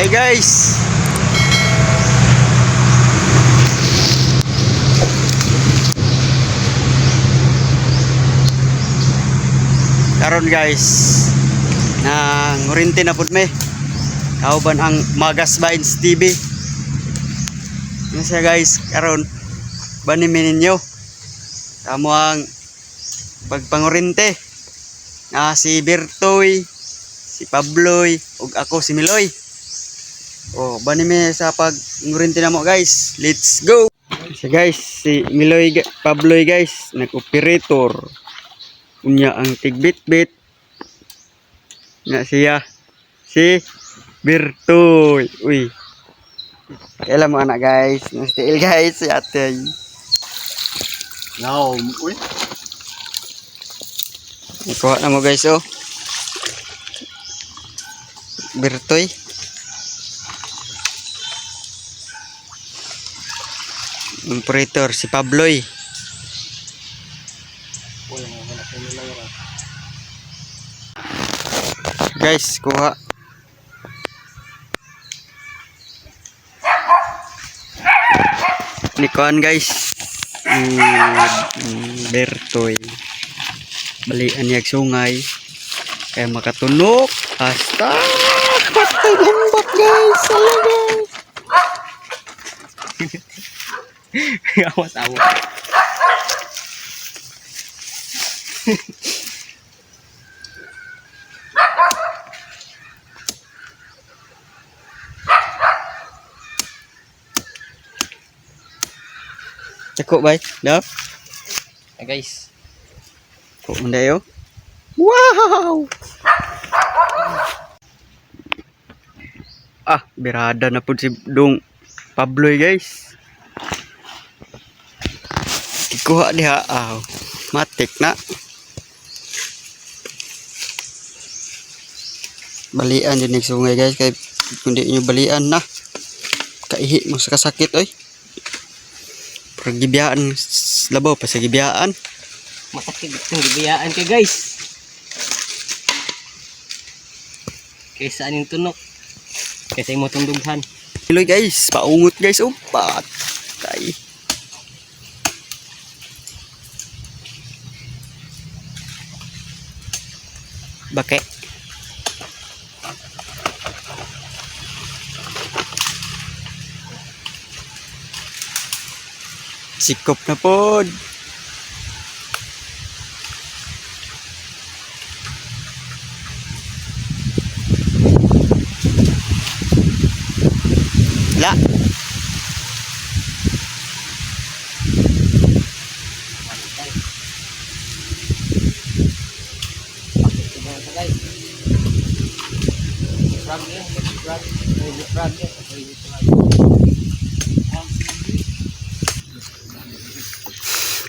Hi guys. Karon guys, na ngurinti na pud me. Kauban ang Magas Vines TV. Ano siya guys, karon banimin ninyo. Kamo ang pagpangurinti. Si Bertoy, si Pabloy, ug ako si Miloy. Oh, banimi sa pagnurinti na mo guys. Let's go. So guys, si Miloy, Pabloy guys, nag-operator. Unya ang tigbit-bit na siya si Bertoy. Uy. Kailan mo anak guys? Nastiil guys si ate. Now, uy. Ikuha na mo guys oh. Bertoy. Operator si Pabloy. Guys, kuha. Nikuhan guys. Bertoy. Balian niya sungay. Kaya makatunok. Hasta. Patay lembak guys. Sala guys. Awas-awas. Cekuk bay. Dah. Guys. Kok mendayo. Wow. Berada na pud si Dong Pabloy guys. Ikuha diha. Matik na. Balian din ning sungay guys kay kundi nyo balian na. Kaihi mo sa kasakit oy. Pergibiyaan labaw pa sa gibiyaan. Masakit itong gibiyaan kay guys. Kaysa aning tunok. Kaysa imo tundughan. Hello guys, paungot guys upat. Kay Bake. Sikop na pod. La.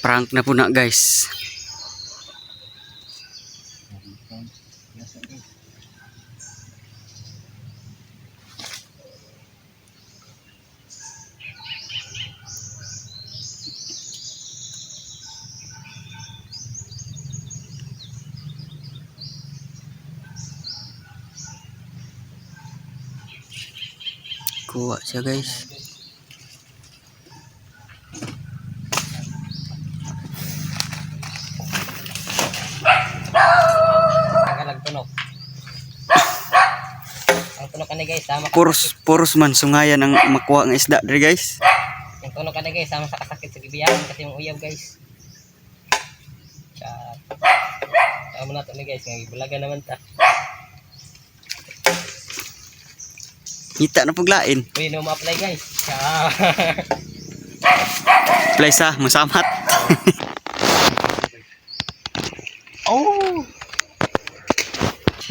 Prank na po na guys. Kuha siya guys. Tunok. Ang tunok ani guys sama Puros man sungayan ang makuha ng isda diri guys. ang tunok ani guys sama sa kasakit sa gibiyaan kasi yung uyab guys. Chat. Tama na to ni guys nga gibulagan naman ta. Kita na puglain. Uy, no ma-apply guys. Chat. Play sa masamat. Oh.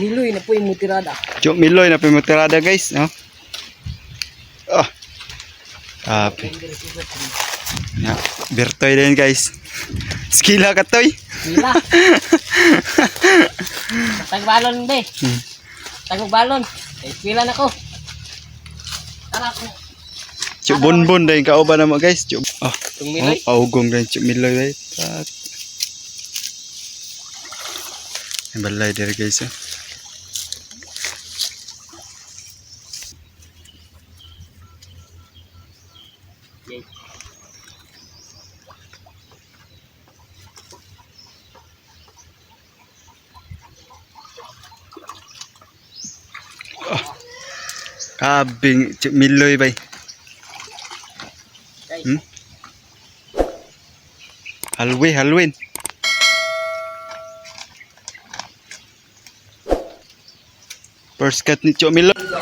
Miloy na po yung mutirada. Cuk Miloy na pimutirada guys, no. Tapi. Ya, Bertoy din guys. Skila ka toy. Mila. Tagbalon be. Tagbalon. Pila na ko. Tara ko. Cuk bonbon din kauban na mo guys. Cuk. Tung Miloy. Augong din Cuk Miloy guys. Balay dari guys. Yay. Kabing miloy bay. Guys, Hmm? Halwin. First cut ni Chok Miloy.